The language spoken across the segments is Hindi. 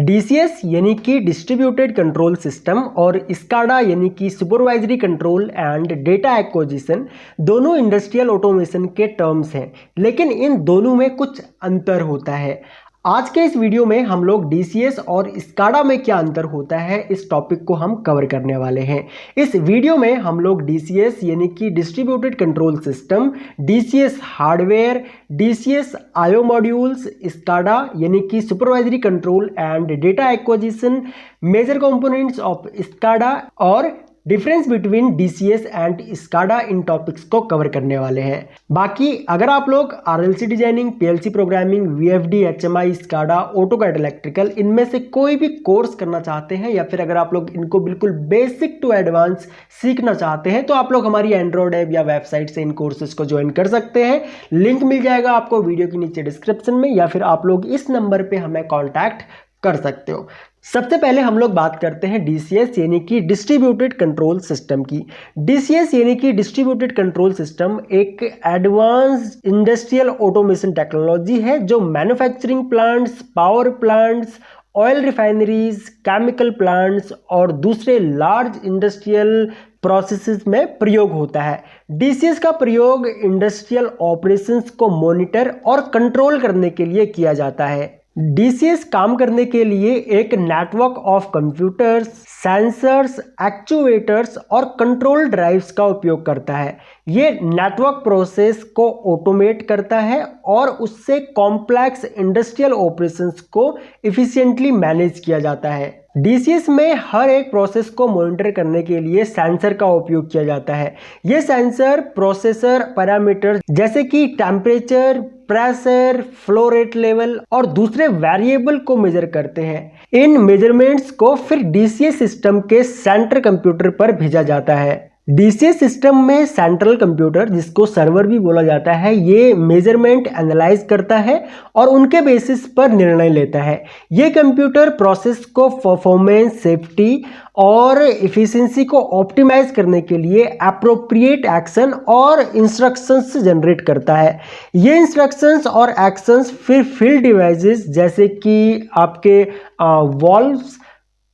डीसीएस यानी कि डिस्ट्रीब्यूटेड कंट्रोल सिस्टम और स्काडा यानी कि supervisory control and data acquisition दोनों इंडस्ट्रियल ऑटोमेशन के टर्म्स हैं, लेकिन इन दोनों में कुछ अंतर होता है। आज के इस वीडियो में हम लोग डीसीएस और स्काडा में क्या अंतर होता है इस टॉपिक को हम कवर करने वाले हैं। इस वीडियो में हम लोग डीसीएस यानी कि distributed control system, DCS hardware, DCS IO modules, SCADA यानी कि supervisory control and data acquisition, major components of SCADA और difference between DCS and SCADA इन टॉपिक्स को कवर करने वाले हैं। बाकी अगर आप लोग RLC designing, PLC programming, VFD, HMI, SCADA, AutoCAD electrical इनमें से कोई भी कोर्स करना चाहते हैं या फिर अगर आप लोग इनको बिल्कुल बेसिक टू एडवांस सीखना चाहते हैं तो आप लोग हमारी एंड्रॉइड ऐप या वेबसाइट से इन कोर्सेज को ज्वाइन कर सकते हैं। लिंक मिल जाएगा आपको वीडियो के नीचे डिस्क्रिप्शन में या फिर आप लोग इस नंबर पे हमें कॉन्टैक्ट कर सकते हो। सबसे पहले हम लोग बात करते हैं डीसीएस यानी कि डिस्ट्रीब्यूटेड कंट्रोल सिस्टम की। डीसीएस यानी कि डिस्ट्रीब्यूटेड कंट्रोल सिस्टम एक एडवांस्ड इंडस्ट्रियल ऑटोमेशन टेक्नोलॉजी है जो manufacturing plants, power plants, oil refineries, chemical plants और दूसरे लार्ज इंडस्ट्रियल प्रोसेसेस में प्रयोग होता है। डीसीएस का प्रयोग इंडस्ट्रियल ऑपरेशंस को मॉनिटर और कंट्रोल करने के लिए किया जाता है। डीसीएस काम करने के लिए एक network of computers, sensors, actuators और कंट्रोल ड्राइव्स का उपयोग करता है। ये नेटवर्क प्रोसेस को ऑटोमेट करता है और उससे कॉम्प्लेक्स इंडस्ट्रियल ऑपरेशंस को एफिशिएंटली मैनेज किया जाता है। डीसीएस में हर एक प्रोसेस को मॉनिटर करने के लिए सेंसर का उपयोग किया जाता है। ये सेंसर प्रोसेसर पैरामीटर्स जैसे कि temperature, pressure, flow rate level और दूसरे वेरिएबल को मेजर करते हैं। इन मेजरमेंट्स को फिर डीसीएस सिस्टम के सेंट्रल कंप्यूटर पर भेजा जाता है। डीसीएस सिस्टम में सेंट्रल कंप्यूटर, जिसको सर्वर भी बोला जाता है, ये मेजरमेंट एनालाइज करता है और उनके बेसिस पर निर्णय लेता है। ये कंप्यूटर प्रोसेस को परफॉर्मेंस, सेफ्टी और इफिशिएंसी को ऑप्टिमाइज करने के लिए एप्रोप्रिएट एक्शन और इंस्ट्रक्शंस जनरेट करता है। ये इंस्ट्रक्शंस और एक्शंस फिर फील्ड डिवाइसेस जैसे कि आपके वॉल्व्स,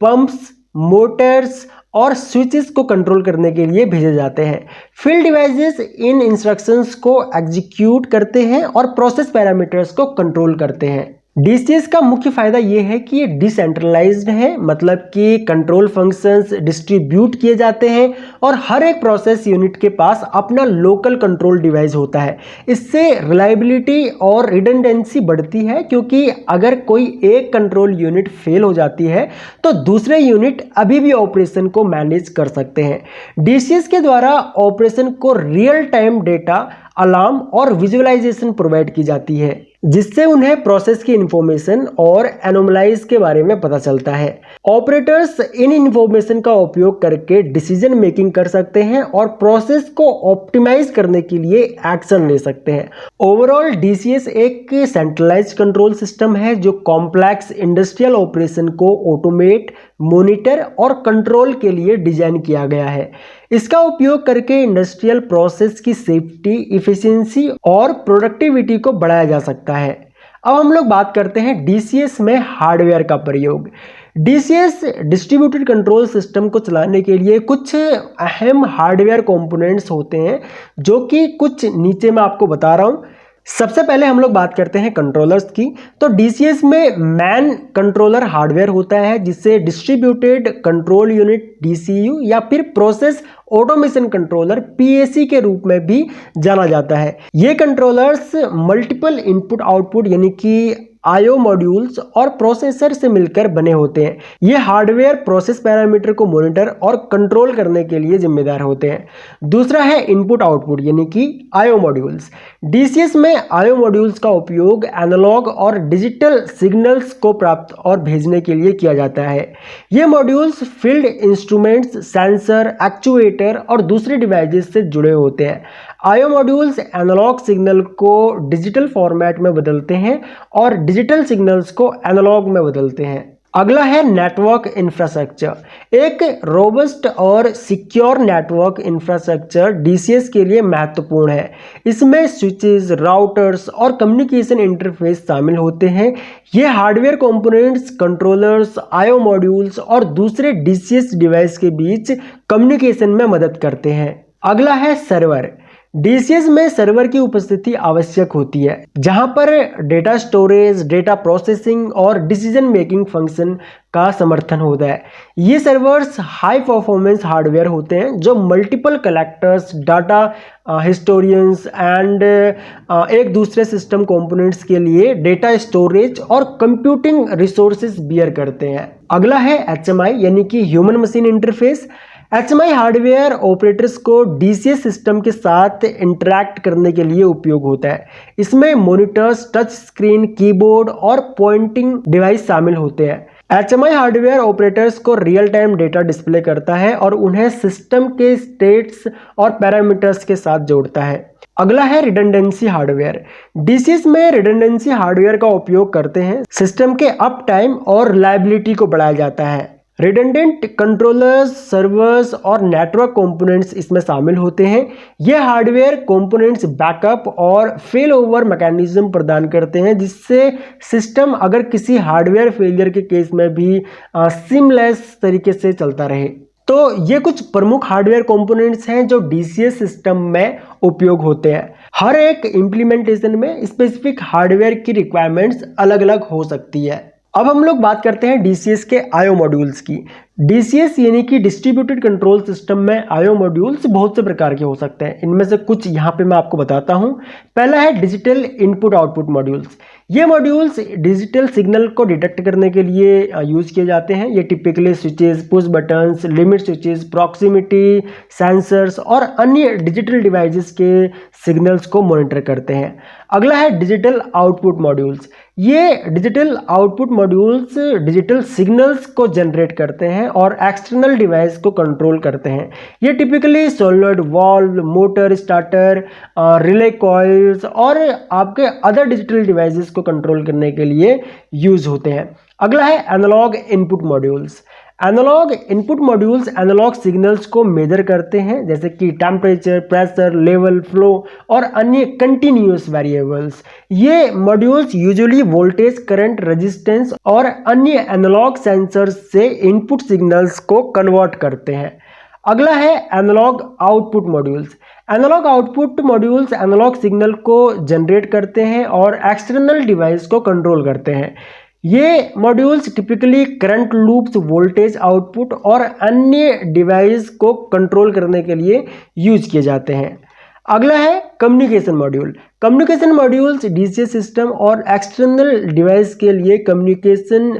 पंप्स, मोटर्स और स्विचेस को कंट्रोल करने के लिए भेजे जाते हैं। फील्ड डिवाइसेस इन इंस्ट्रक्शंस को एग्जीक्यूट करते हैं और प्रोसेस पैरामीटर्स को कंट्रोल करते हैं। डीसीएस का मुख्य फायदा यह है कि ये डिसेंट्रलाइज्ड है, मतलब कि कंट्रोल फंक्शंस डिस्ट्रीब्यूट किए जाते हैं और हर एक प्रोसेस यूनिट के पास अपना लोकल कंट्रोल डिवाइस होता है। इससे रिलायबिलिटी और रिडंडेंसी बढ़ती है, क्योंकि अगर कोई एक कंट्रोल यूनिट फेल हो जाती है तो दूसरे यूनिट अभी भी ऑपरेशन को मैनेज कर सकते हैं। डीसीएस के द्वारा ऑपरेशन को रियल टाइम डेटा, अलार्म और विजुअलाइजेशन प्रोवाइड की जाती है, जिससे उन्हें प्रोसेस की इंफॉर्मेशन और एनोमलाइज के बारे में पता चलता है। ऑपरेटर्स इन इंफॉर्मेशन का उपयोग करके डिसीजन मेकिंग कर सकते हैं और प्रोसेस को ऑप्टिमाइज करने के लिए एक्शन ले सकते हैं। ओवरऑल डीसीएस एक सेंट्रलाइज्ड कंट्रोल सिस्टम है जो कॉम्प्लेक्स इंडस्ट्रियल ऑपरेशन को ऑटोमेट, मॉनिटर और कंट्रोल के लिए डिजाइन किया गया है। इसका उपयोग करके इंडस्ट्रियल प्रोसेस की सेफ्टी, इफिशिएंसी और प्रोडक्टिविटी को बढ़ाया जा सकता है। अब हम लोग बात करते हैं डीसीएस में हार्डवेयर का प्रयोग। डीसीएस डिस्ट्रीब्यूटेड कंट्रोल सिस्टम को चलाने के लिए कुछ अहम हार्डवेयर कंपोनेंट्स होते हैं, जो कि कुछ नीचे मैं आपको बता रहा हूं। सबसे पहले हम लोग बात करते हैं कंट्रोलर्स की। तो डीसीएस में मैन कंट्रोलर हार्डवेयर होता है, जिसे डिस्ट्रीब्यूटेड कंट्रोल यूनिट डीसीयू या फिर प्रोसेस ऑटोमेशन कंट्रोलर पीएसी के रूप में भी जाना जाता है। ये कंट्रोलर्स मल्टीपल इनपुट आउटपुट यानी कि आईओ मॉड्यूल्स और प्रोसेसर से मिलकर बने होते हैं। ये हार्डवेयर प्रोसेस पैरामीटर को मॉनिटर और कंट्रोल करने के लिए जिम्मेदार होते हैं। दूसरा है इनपुट आउटपुट यानी कि आईओ मॉड्यूल्स। डीसीएस में आईओ मॉड्यूल्स का उपयोग एनालॉग और डिजिटल सिग्नल्स को प्राप्त और भेजने के लिए किया जाता है। ये modules field instruments, sensor, actuator और दूसरे डिवाइसेस से जुड़े होते हैं। आईओ मॉड्यूल्स एनालॉग सिग्नल को डिजिटल फॉर्मेट में बदलते हैं और डिजिटल सिग्नल्स को एनालॉग में बदलते हैं। अगला है नेटवर्क इंफ्रास्ट्रक्चर। एक रोबस्ट और सिक्योर नेटवर्क इंफ्रास्ट्रक्चर डीसीएस के लिए महत्वपूर्ण है। इसमें स्विचेस, राउटर्स और कम्युनिकेशन इंटरफेस शामिल होते हैं। ये hardware components, controllers, IO modules और दूसरे डीसीएस डिवाइस के बीच कम्युनिकेशन में मदद करते हैं। अगला है सर्वर। डीसीएस में सर्वर की उपस्थिति आवश्यक होती है, जहां पर डेटा स्टोरेज, डेटा प्रोसेसिंग और डिसीजन मेकिंग फंक्शन का समर्थन होता है। ये सर्वर्स हाई परफॉर्मेंस हार्डवेयर होते हैं जो multiple collectors, data historians and एक दूसरे सिस्टम कंपोनेंट्स के लिए डेटा स्टोरेज और कंप्यूटिंग रिसोर्सेज बियर करते हैं। अगला है एचएमआई यानी कि human machine interface. HMI hardware operators को डीसीएस सिस्टम के साथ इंटरैक्ट करने के लिए उपयोग होता है। इसमें मॉनिटर्स, टच स्क्रीन, कीबोर्ड और पॉइंटिंग डिवाइस शामिल होते हैं। एचएमआई हार्डवेयर ऑपरेटर्स को रियल टाइम डेटा डिस्प्ले करता है और उन्हें सिस्टम के स्टेट्स और पैरामीटर्स के साथ जोड़ता है। अगला है रिडंडेंसी हार्डवेयर। डीसीएस में रिडंडेंसी हार्डवेयर का उपयोग करते हैं। सिस्टम के अप टाइम और रिलायबिलिटी को बढ़ाया जाता है। रिडंडेंट कंट्रोलर्स, सर्वर्स और नेटवर्क कंपोनेंट्स इसमें शामिल होते हैं। ये हार्डवेयर कंपोनेंट्स बैकअप और फेल ओवर मैकेनिज्म प्रदान करते हैं, जिससे सिस्टम अगर किसी हार्डवेयर फेलियर के केस में भी सीमलेस तरीके से चलता रहे। तो ये कुछ प्रमुख हार्डवेयर कंपोनेंट्स हैं जो डीसीएस सिस्टम में उपयोग होते हैं। हर एक इम्प्लीमेंटेशन में स्पेसिफिक हार्डवेयर की रिक्वायरमेंट्स अलग अलग हो सकती है। अब हम लोग बात करते हैं डीसीएस के आईओ मॉड्यूल्स की। डीसीएस यानी कि डिस्ट्रीब्यूटेड कंट्रोल सिस्टम में आईओ मॉड्यूल्स बहुत से प्रकार के हो सकते हैं। इनमें से कुछ यहाँ पे मैं आपको बताता हूँ। पहला है डिजिटल इनपुट आउटपुट मॉड्यूल्स। ये मॉड्यूल्स डिजिटल सिग्नल को डिटेक्ट करने के लिए यूज किए जाते हैं। ये typically switches, push buttons, limit switches, proximity sensors और अन्य डिजिटल डिवाइसेस के सिग्नल्स को मॉनिटर करते हैं। अगला है डिजिटल आउटपुट मॉड्यूल्स। ये digital output modules digital signals को जनरेट करते हैं और एक्सटर्नल डिवाइस को कंट्रोल करते हैं। ये typically solenoid valve, motor starter, relay coils और आपके अदर डिजिटल डिवाइसेस को कंट्रोल करने के लिए यूज होते हैं। अगला है analog input modules. Analog input modules analog signals को मेजर करते हैं, जैसे कि टेम्परेचर, प्रेशर, लेवल, फ्लो और अन्य कंटिन्यूअस वेरिएबल्स। ये modules usually voltage, current, resistance और अन्य एनालॉग सेंसर्स से इनपुट सिग्नल्स को कन्वर्ट करते हैं। अगला है analog output modules. Analog output modules analog signal को जनरेट करते हैं और एक्सटर्नल डिवाइस को कंट्रोल करते हैं। ये modules typically current loops, voltage output और अन्य डिवाइस को कंट्रोल करने के लिए यूज किए जाते हैं। अगला है communication module. Communication modules DCS system और एक्सटर्नल डिवाइस के लिए कम्युनिकेशन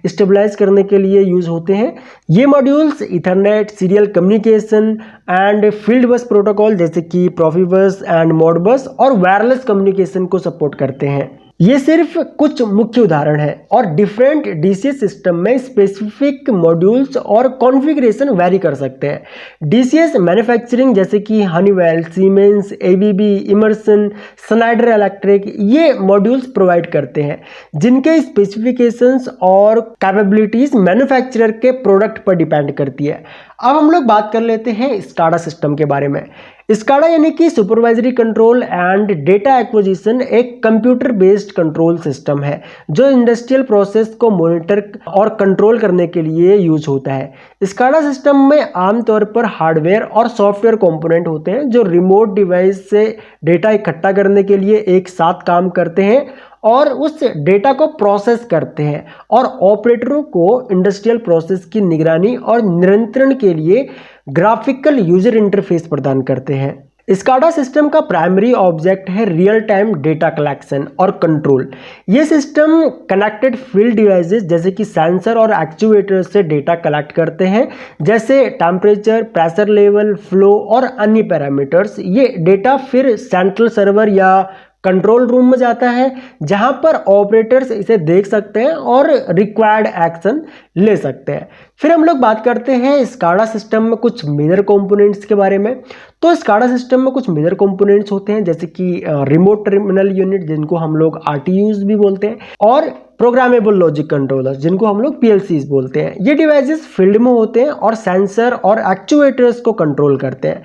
स्टेबलाइज करने के लिए यूज होते हैं। ये modules Ethernet, serial communication and field bus protocol जैसे कि प्रोफिबस एंड मॉडबस और वायरलेस कम्युनिकेशन को सपोर्ट करते हैं। ये सिर्फ कुछ मुख्य उदाहरण हैं और डिफरेंट डीसीएस सिस्टम में स्पेसिफिक मॉड्यूल्स और कॉन्फ़िगरेशन वैरी कर सकते हैं। डीसीएस मैन्युफैक्चरिंग जैसे कि Honeywell, Siemens, ABB, Emerson, Schneider electric ये मॉड्यूल्स प्रोवाइड करते हैं, जिनके स्पेसिफिकेशंस और कैपेबिलिटीज मैन्युफैक्चरर के प्रोडक्ट पर डिपेंड करती है। अब हम लोग बात कर लेते हैं स्काडा सिस्टम के बारे में। स्काडा यानी कि supervisory control and data acquisition एक कंप्यूटर बेस्ड कंट्रोल सिस्टम है जो इंडस्ट्रियल प्रोसेस को मॉनिटर और कंट्रोल करने के लिए यूज होता है। स्काडा सिस्टम में आमतौर पर हार्डवेयर और सॉफ्टवेयर कंपोनेंट होते हैं जो रिमोट डिवाइस से डेटा इकट्ठा करने के लिए एक साथ काम करते हैं और उस डेटा को प्रोसेस करते हैं और ऑपरेटरों को इंडस्ट्रियल प्रोसेस की निगरानी और नियंत्रण के लिए ग्राफिकल यूजर इंटरफेस प्रदान करते हैं। स्काडा सिस्टम का प्राइमरी ऑब्जेक्ट है रियल टाइम डेटा कलेक्शन और कंट्रोल। ये सिस्टम कनेक्टेड फील्ड डिवाइसेस जैसे कि सेंसर और एक्चुएटर से डेटा कलेक्ट करते हैं, जैसे टेम्परेचर, प्रेशर लेवल, फ्लो और अन्य पैरामीटर्स। ये डेटा फिर सेंट्रल सर्वर या कंट्रोल रूम में जाता है, जहां पर ऑपरेटर्स इसे देख सकते हैं और रिक्वायर्ड एक्शन ले सकते हैं। फिर हम लोग बात करते हैं स्काडा सिस्टम में कुछ मेजर कंपोनेंट्स के बारे में। तो स्काडा सिस्टम में कुछ मेजर कंपोनेंट्स होते हैं जैसे कि रिमोट टर्मिनल यूनिट जिनको हम लोग आरटीयूज भी बोलते हैं, और प्रोग्रामेबल लॉजिक कंट्रोलर, जिनको हम लोग PLCs बोलते हैं। ये डिवाइसेस फील्ड में होते हैं और सेंसर और एक्चुएटर्स को कंट्रोल करते हैं।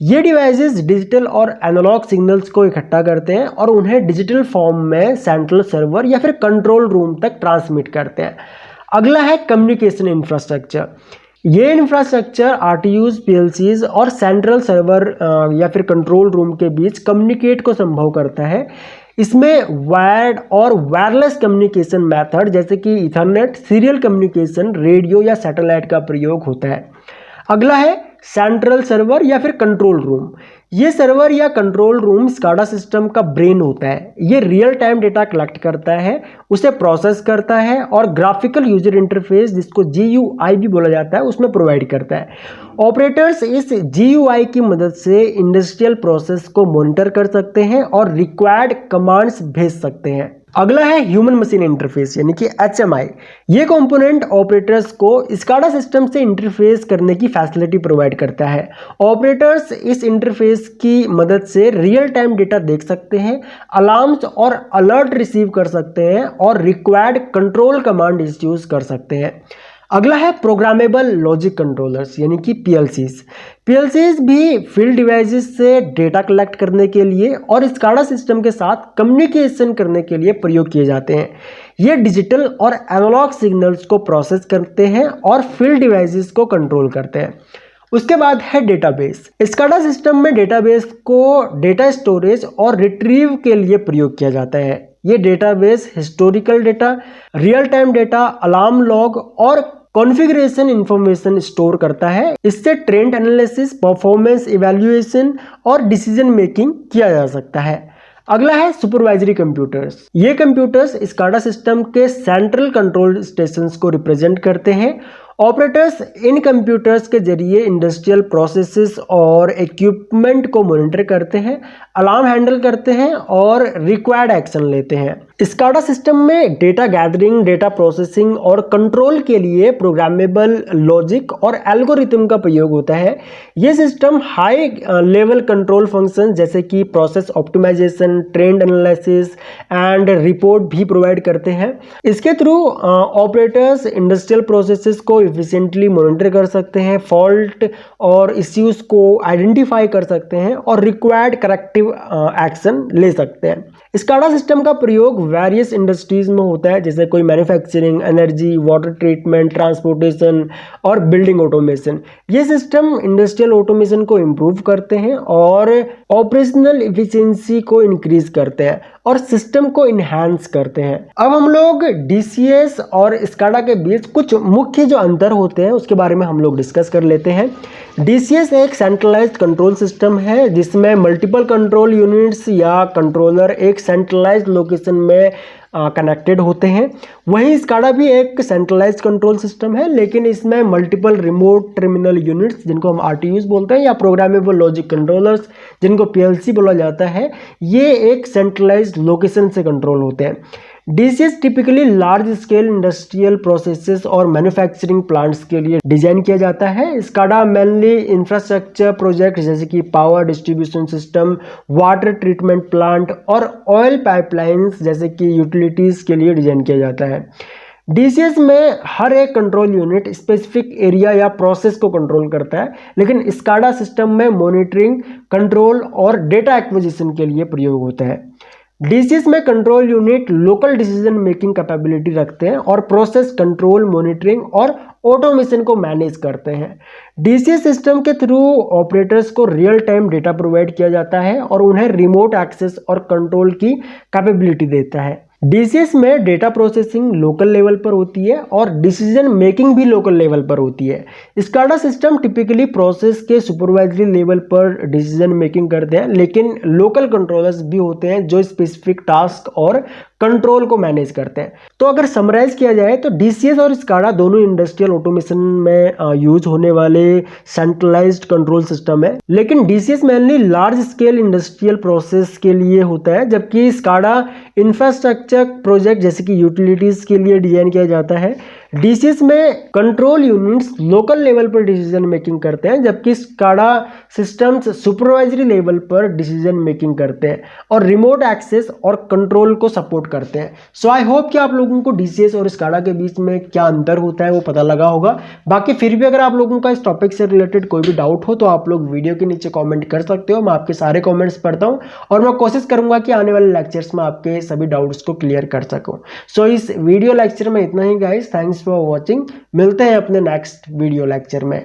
ये डिवाइसेस डिजिटल और एनालॉग सिग्नल्स को इकट्ठा करते हैं और उन्हें डिजिटल फॉर्म में सेंट्रल सर्वर या फिर कंट्रोल रूम तक ट्रांसमिट करते हैं। अगला है कम्युनिकेशन इंफ्रास्ट्रक्चर। ये इंफ्रास्ट्रक्चर RTUs, PLCs और सेंट्रल सर्वर या फिर कंट्रोल रूम के बीच कम्युनिकेट को संभव करता है। इसमें वायर्ड और वायरलेस कम्युनिकेशन मेथड जैसे कि ईथरनेट, सीरियल कम्युनिकेशन, रेडियो या सैटेलाइट का प्रयोग होता है। अगला है सेंट्रल सर्वर या फिर कंट्रोल रूम। ये सर्वर या कंट्रोल रूम स्काडा सिस्टम का ब्रेन होता है। ये रियल टाइम डेटा कलेक्ट करता है, उसे प्रोसेस करता है और ग्राफिकल यूजर इंटरफेस, जिसको GUI भी बोला जाता है, उसमें प्रोवाइड करता है। ऑपरेटर्स इस GUI की मदद से इंडस्ट्रियल प्रोसेस को मॉनिटर कर सकते हैं और रिक्वायर्ड कमांड्स भेज सकते हैं। अगला है ह्यूमन मशीन इंटरफेस यानी कि HMI। ये कंपोनेंट ऑपरेटर्स को स्काडा सिस्टम से इंटरफेस करने की फैसिलिटी प्रोवाइड करता है। ऑपरेटर्स इस इंटरफेस की मदद से रियल टाइम डेटा देख सकते हैं, अलार्म्स और अलर्ट रिसीव कर सकते हैं और रिक्वायर्ड कंट्रोल कमांड यूज कर सकते हैं। अगला है प्रोग्रामेबल लॉजिक कंट्रोलर्स यानी कि PLCs। PLCs भी फील्ड डिवाइसेस से डेटा कलेक्ट करने के लिए और स्काडा सिस्टम के साथ कम्युनिकेशन करने के लिए प्रयोग किए जाते हैं। ये डिजिटल और एनालॉग सिग्नल्स को प्रोसेस करते हैं और फील्ड डिवाइसेस को कंट्रोल करते हैं। उसके बाद है डेटाबेस। स्काडा सिस्टम में डेटाबेस को डेटा स्टोरेज और रिट्रीव के लिए प्रयोग किया जाता है। ये database historical data, real time data, alarm log और कॉन्फ़िगरेशन इंफॉर्मेशन स्टोर करता है। इससे ट्रेंड एनालिसिस, परफॉर्मेंस इवैल्यूएशन और डिसीजन मेकिंग किया जा सकता है। अगला है सुपरवाइजरी कंप्यूटर्स। ये कंप्यूटर्स स्काडा सिस्टम के सेंट्रल कंट्रोल स्टेशंस को रिप्रेजेंट करते हैं। ऑपरेटर्स इन कंप्यूटर्स के जरिए इंडस्ट्रियल प्रोसेसेस और इक्विपमेंट को मॉनिटर करते हैं, अलार्म हैंडल करते हैं और रिक्वायर्ड एक्शन लेते हैं। स्काडा सिस्टम में डेटा गैदरिंग, डेटा प्रोसेसिंग और कंट्रोल के लिए प्रोग्रामेबल लॉजिक और एल्गोरिथम का प्रयोग होता है। ये system high level control function जैसे कि process optimization, trend analysis and report भी प्रोवाइड करते हैं। इसके थ्रू ऑपरेटर्स इंडस्ट्रियल प्रोसेसेस को एफिशिएंटली मॉनिटर कर सकते हैं, फॉल्ट और इश्यूज को आइडेंटिफाई कर सकते हैं और रिक्वायर्ड करेक्टिव एक्शन ले सकते हैं। स्काडा सिस्टम का प्रयोग वेरियस इंडस्ट्रीज में होता है जैसे कोई manufacturing, energy, water treatment, transportation और बिल्डिंग ऑटोमेशन। ये सिस्टम इंडस्ट्रियल ऑटोमेशन को इम्प्रूव करते हैं और ऑपरेशनल एफिशिएंसी को इंक्रीज करते हैं और सिस्टम को इन्हांस करते हैं। अब हम लोग DCS और स्काडा के बीच कुछ मुख्य जो अंतर होते हैं उसके बारे में हम लोग डिस्कस कर लेते हैं। DCS एक सेंट्रलाइज्ड कंट्रोल सिस्टम है जिसमें मल्टीपल कंट्रोल यूनिट्स या कंट्रोलर एक सेंट्रलाइज्ड लोकेशन में कनेक्टेड होते हैं। वहीं स्काडा भी एक सेंट्रलाइज्ड कंट्रोल सिस्टम है लेकिन इसमें मल्टीपल रिमोट टर्मिनल यूनिट्स जिनको हम RTUs बोलते हैं या प्रोग्रामेबल लॉजिक कंट्रोलर्स जिनको PLC बोला जाता है, ये एक सेंट्रलाइज्ड लोकेशन से कंट्रोल होते हैं। DCS typically large scale industrial processes और मैन्युफैक्चरिंग प्लांट्स के लिए डिजाइन किया जाता है। स्काडा मेनली इंफ्रास्ट्रक्चर प्रोजेक्ट जैसे कि power distribution system, water treatment plant और ऑयल पाइपलाइंस जैसे कि यूटिलिटीज के लिए डिजाइन किया जाता है। DCS में हर एक कंट्रोल यूनिट स्पेसिफिक एरिया या प्रोसेस को कंट्रोल करता है, लेकिन स्काडा सिस्टम में मॉनिटरिंग, कंट्रोल और डेटा एक्विजिशन के लिए प्रयोग होता है। DCS में control unit local decision making capability रखते हैं और प्रोसेस कंट्रोल, मॉनिटरिंग और ऑटोमेशन को मैनेज करते हैं। DCS सिस्टम के थ्रू ऑपरेटर्स को रियल टाइम डेटा प्रोवाइड किया जाता है और उन्हें रिमोट एक्सेस और कंट्रोल की कैपेबिलिटी देता है। DCS में डेटा प्रोसेसिंग लोकल लेवल पर होती है और डिसीजन मेकिंग भी लोकल लेवल पर होती है। स्काडा सिस्टम टिपिकली प्रोसेस के सुपरवाइजरी लेवल पर डिसीजन मेकिंग करते हैं, लेकिन लोकल कंट्रोलर्स भी होते हैं जो स्पेसिफिक टास्क और कंट्रोल को मैनेज करते हैं। तो अगर समराइज किया जाए तो DCS और स्काडा दोनों इंडस्ट्रियल ऑटोमेशन में यूज होने वाले सेंट्रलाइज्ड कंट्रोल सिस्टम है, लेकिन DCS mainly large scale industrial process के लिए होता है जबकि स्काडा इंफ्रास्ट्रक्चर प्रोजेक्ट जैसे कि यूटिलिटीज के लिए डिजाइन किया जाता है। डीसीएस में कंट्रोल यूनिट्स लोकल लेवल पर डिसीजन मेकिंग करते हैं, जबकि स्काडा सिस्टम्स सुपरवाइजरी लेवल पर डिसीजन मेकिंग करते हैं और रिमोट एक्सेस और कंट्रोल को सपोर्ट करते हैं। सो आई होप कि आप लोगों को डीसीएस और स्काडा के बीच में क्या अंतर होता है वो पता लगा होगा। बाकी फिर भी अगर आप लोगों का इस टॉपिक से रिलेटेड कोई भी डाउट हो तो आप लोग वीडियो के नीचे कॉमेंट कर सकते हो, मैं आपके सारे कॉमेंट्स पढ़ता हूँ और मैं कोशिश करूंगा कि आने वाले लेक्चर्स में आपके सभी डाउट्स को क्लियर कर सकूं। सो इस वीडियो लेक्चर में इतना ही गाइस, थैंक्स फॉर वॉचिंग। मिलते हैं अपने नेक्स्ट वीडियो लेक्चर में।